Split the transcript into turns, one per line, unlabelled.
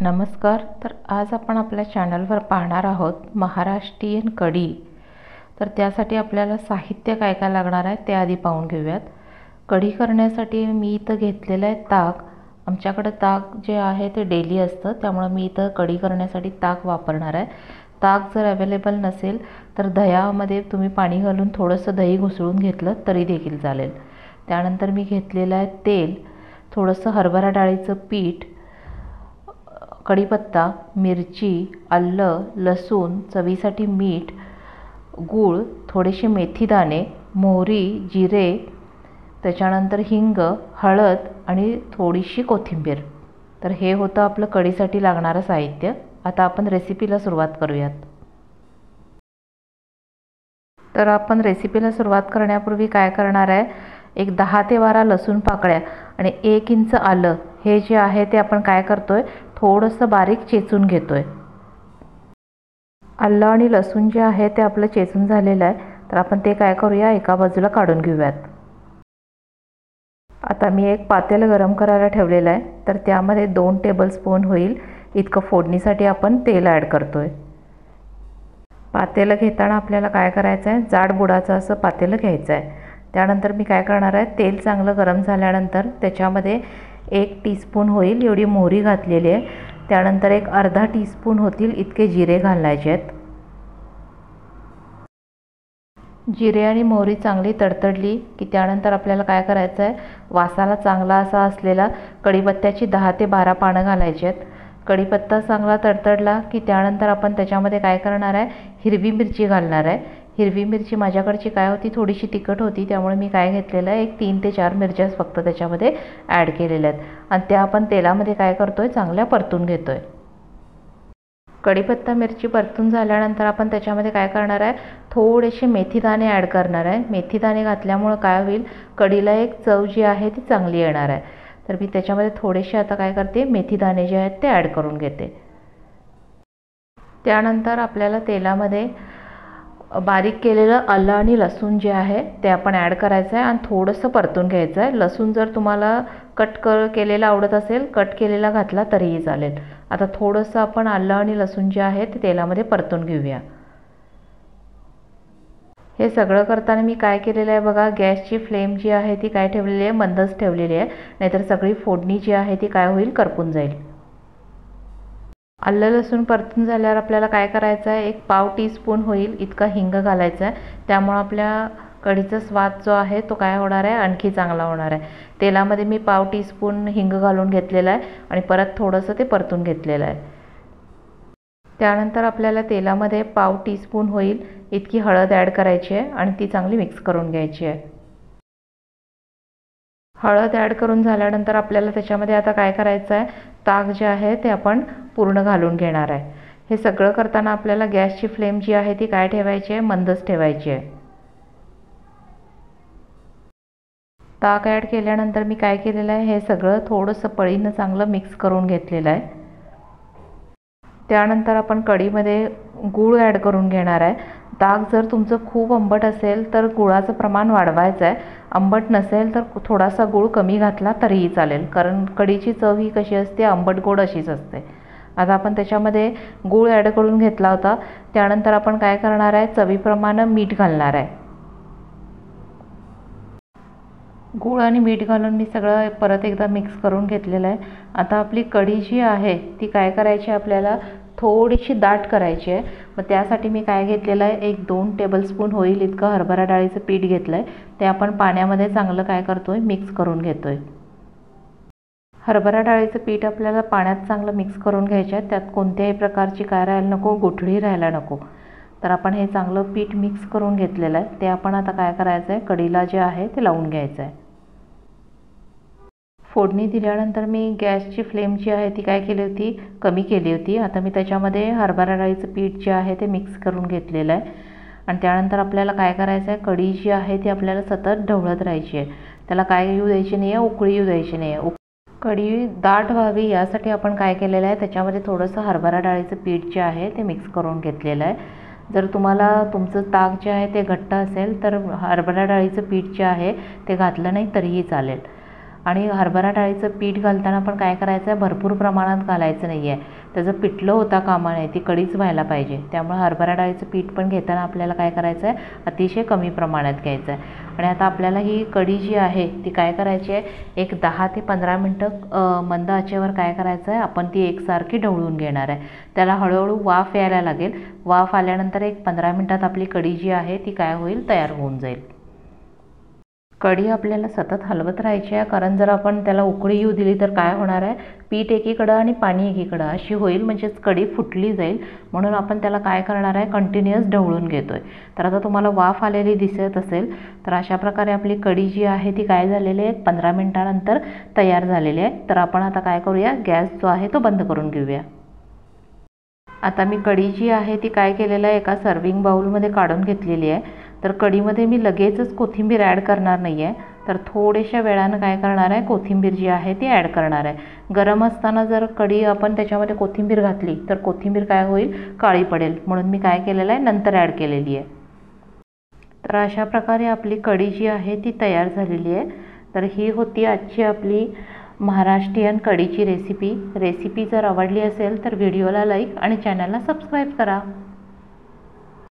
नमस्कार. तर आज आपण आपल्या चॅनलवर पाहणार आहोत महाराष्ट्रीयन कढी. तर त्यासाठी आपल्याला साहित्य काय काय लागणार आहे ते आधी पाहून घेऊयात. कढी करण्यासाठी मी इथं घेतलेलं आहे ताक. आमच्याकडे ताक जे आहे ते डेली असतं, त्यामुळे मी इथं कढी करण्यासाठी ताक वापरणार आहे. ताक जर अवेलेबल नसेल तर दह्यामध्ये तुम्ही पाणी घालून थोडंसं दही घुसळून घेतलं तरी देखील चालेल. त्यानंतर मी घेतलेलं आहे तेल, थोडंसं हरभरा डाळीचं पीठ, कढीपत्ता, मिरची, आलं, लसूण, चवीसाठी मीठ, गूळ, थोडेसे मेथीदाणे, मोहरी, जिरे, त्याच्यानंतर हिंग, हळद आणि थोडीशी कोथिंबीर. तर हे होतं आपलं कढीसाठी लागणारं साहित्य. आता आपण रेसिपीला सुरुवात करूयात. तर आपण रेसिपीला सुरुवात करण्यापूर्वी काय करणार आहे, एक 10 ते 12 लसूण पाकळ्या आणि 1 इंच आलं हे जे आहे ते आपण काय करतोय, थोडंसं बारीक चेचून घेतोय. आलं आणि लसूण जे आहे ते आपलं चेचून झालेलं आहे, तर आपण ते काय करूया, एका बाजूला काढून घेऊयात. आता मी एक पातेलं गरम करायला ठेवलेलं आहे, तर त्यामध्ये 2 टेबलस्पून होईल इतकं फोडणीसाठी आपण तेल ॲड करतोय. पातेलं घेताना आपल्याला काय करायचं आहे, जाड बुडाचं असं पातेलं घ्यायचं आहे. त्यानंतर मी काय करणार आहे, तेल चांगलं गरम झाल्यानंतर त्याच्यामध्ये 1 टीस्पून होईल एवढी मोहरी घातलेली आहे. त्यानंतर एक अर्धा टीस्पून होतील इतके जिरे घालायचे आहेत. जिरे आणि मोहरी चांगली तडतडली की त्यानंतर आपल्याला काय करायचं आहे, वासाला चांगला असा असलेला कढीपत्त्याची 10 ते 12 पानं घालायची आहेत. कढीपत्ता चांगला तडतडला की त्यानंतर आपण त्याच्यामध्ये काय करणार आहे, हिरवी मिरची घालणार आहे. हिरवी मिरची माझ्याकडची काय होती, थोडीशी तिखट होती, त्यामुळे मी काय घेतलेलं आहे, एक 3 ते 4 मिरच्याच फक्त त्याच्यामध्ये ॲड केलेल्या आहेत आणि त्या आपण तेलामध्ये काय करतोय, चांगल्या परतून घेतोय. कढीपत्ता मिरची परतून झाल्यानंतर आपण त्याच्यामध्ये काय करणार आहे, थोडेसे मेथीदाणे ॲड करणार आहे. मेथीदाणे घातल्यामुळं काय होईल, कढीला एक चव जी आहे ती चांगली येणार आहे. तर मी त्याच्यामध्ये थोडेसे आता काय करते, मेथीदाणे जे आहेत ते ॲड करून घेते. त्यानंतर आपल्याला तेलामध्ये बारीक केलेलं आलं आणि लसूण जे आहे ते आपण ॲड करायचं आहे आणि थोडंसं परतून घ्यायचं आहे. लसूण जर तुम्हाला केलेला आवडत असेल, कट केलेला घातला तरीही चालेल. आता थोडंसं आपण आलं आणि लसूण जे आहे ते तेलामध्ये परतून घेऊया. हे सगळं करताना मी काय केलेलं आहे बघा, गॅसची फ्लेम जी आहे ती काय ठेवलेली आहे, मंदच ठेवलेली आहे, नाहीतर सगळी फोडणी जी आहे ती काय होईल, करपून जाईल. आलं लसूण परतून झाल्यावर आपल्याला काय करायचं आहे, एक पाव टीस्पून होईल इतका हिंग घालायचा आहे. त्यामुळे आपल्या कढीचा स्वाद जो आहे तो काय होणार आहे, आणखी चांगला होणार आहे. तेलामध्ये मी पाव टीस्पून हिंग घालून घेतलेला आहे आणि परत थोडंसं ते परतून घेतलेलं आहे. त्यानंतर आपल्याला तेलामध्ये पाव टीस्पून होईल इतकी हळद ॲड करायची आहे आणि ती चांगली मिक्स करून घ्यायची आहे. हळद ॲड करून झाल्यानंतर आपल्याला त्याच्यामध्ये आता काय करायचं आहे, ताक जे आहे ते आपण पूर्ण घालून घेणार आहे. हे सगळं करताना आपल्याला गॅसची फ्लेम जी आहे ती काय ठेवायची आहे, मंदच ठेवायची आहे. ताक ॲड केल्यानंतर मी काय केलेलं आहे, हे सगळं थोडंसं पळीनं चांगलं मिक्स करून घेतलेलं आहे. त्यानंतर आपण कढीमध्ये गूळ ॲड करून घेणार आहे. ताक जर तुमचं खूप आंबट असेल तर गुळाचं प्रमाण वाढवायचं आहे. आंबट नसेल तर थोडासा गूळ कमी घातला तरीही चालेल, कारण कढीची चव ही कशी असते, आंबट गोड अशीच असते. आता आपण त्याच्यामध्ये गूळ ॲड करून घेतला होता. त्यानंतर आपण काय करणार आहे, चवीप्रमाणे मीठ घालणार आहे. गूळ आणि मीठ घालून मी सगळं परत एकदा मिक्स करून घेतलेलं आहे. आता आपली कढी जी आहे ती काय करायची, आपल्याला थोडीशी दाट करायची आहे. मग त्यासाठी मी काय घेतलेलं आहे, एक 2 टेबलस्पून होईल इतकं हरभरा डाळीचं पीठ घेतलं आहे. ते आपण पाण्यामध्ये चांगलं काय करतोय, मिक्स करून घेतोय. हरभरा डाळीचं पीठ आपल्याला पाण्यात चांगलं मिक्स करून घ्यायचं आहे. त्यात कोणत्याही प्रकारची काय राहायला नको, गुठळी राहायला नको. तर आपण हे चांगलं पीठ मिक्स करून घेतलेलं आहे. ते आपण आता काय करायचं आहे, कढीला जे आहे ते लावून घ्यायचं आहे. फोडणी दिल्यानंतर मी गॅसची फ्लेम जी आहे ती काय केली होती, कमी केली होती. आता मी त्याच्यामध्ये हरभरा डाळीचं पीठ जे आहे ते मिक्स करून घेतलेलं आहे आणि त्यानंतर आपल्याला काय करायचं आहे, कढी जी आहे ती आपल्याला सतत ढवळत राहायची आहे. त्याला काय येऊ द्यायची नाही आहे, उकळी येऊ द्यायची नाही आहे. कढी दाट व्हावी यासाठी आपण काय केलेलं आहे, त्याच्यामध्ये थोडंसं हरभरा डाळीचं पीठ जे आहे ते मिक्स करून घेतलेलं आहे. जर तुम्हाला तुमचं ताक जे आहे ते घट्ट असेल तर हरभरा डाळीचं पीठ जे आहे ते घातलं नाही तरीही चालेल. आणि हरभरा डाळीचं पीठ घालताना पण काय करायचं आहे, भरपूर प्रमाणात घालायचं नाही आहे, त्याचं पिठलं होता कामा नये, ती कढीच व्हायला पाहिजे. त्यामुळे हरभरा डाळीचं पीठ पण घेताना आपल्याला काय करायचं आहे, अतिशय कमी प्रमाणात घ्यायचं आहे. आणि आता आपल्याला ही कढी जी आहे ती काय करायची आहे, एक 10 ते 15 मिनटं मंद आचेवर काय करायचं आहे, आपण ती एकसारखी ढवळून घेणार आहे. त्याला हळूहळू वाफ यायला लागेल. वाफ आल्यानंतर एक 15 मिनटात आपली कढी जी आहे ती काय होईल, तयार होऊन जाईल. कढी आपल्याला सतत हलवत राहायची आहे, कारण जर आपण त्याला उकळी येऊ दिली तर काय होणार आहे, पीठ एकीकडं आणि पाणी एकीकडं अशी होईल, म्हणजेच कढी फुटली जाईल. म्हणून आपण त्याला काय करणार आहे, कंटिन्युअस ढवळून घेतोय. तर आता तुम्हाला वाफ आलेली दिसत असेल, तर अशा प्रकारे आपली कढी जी आहे ती काय झालेली आहे, 15 मिनटानंतर तयार झालेली आहे. तर आपण आता काय करूया, गॅस जो आहे तो बंद करून घेऊया. आता मी कढी जी आहे ती काय केलेलं आहे, एका सर्विंग बाउलमध्ये काढून घेतलेली आहे. तर कढीमध्ये मी लगेचच कोथिंबीर ॲड करणार नाही आहे, तर थोड्याशा वेळानं काय करणार आहे, कोथिंबीर जी आहे ती ॲड करणार आहे. गरम असताना जर कढी आपण त्याच्यामध्ये कोथिंबीर घातली तर कोथिंबीर काय होईल, काळी पडेल. म्हणून मी काय केलेलं आहे, नंतर ॲड केलेली आहे. तर अशा प्रकारे आपली कढी जी आहे ती तयार झालेली आहे. तर ही होती आजची आपली महाराष्ट्रीयन कढीची रेसिपी. रेसिपी जर आवडली असेल तर व्हिडिओला लाईक आणि चॅनलला सबस्क्राईब करा.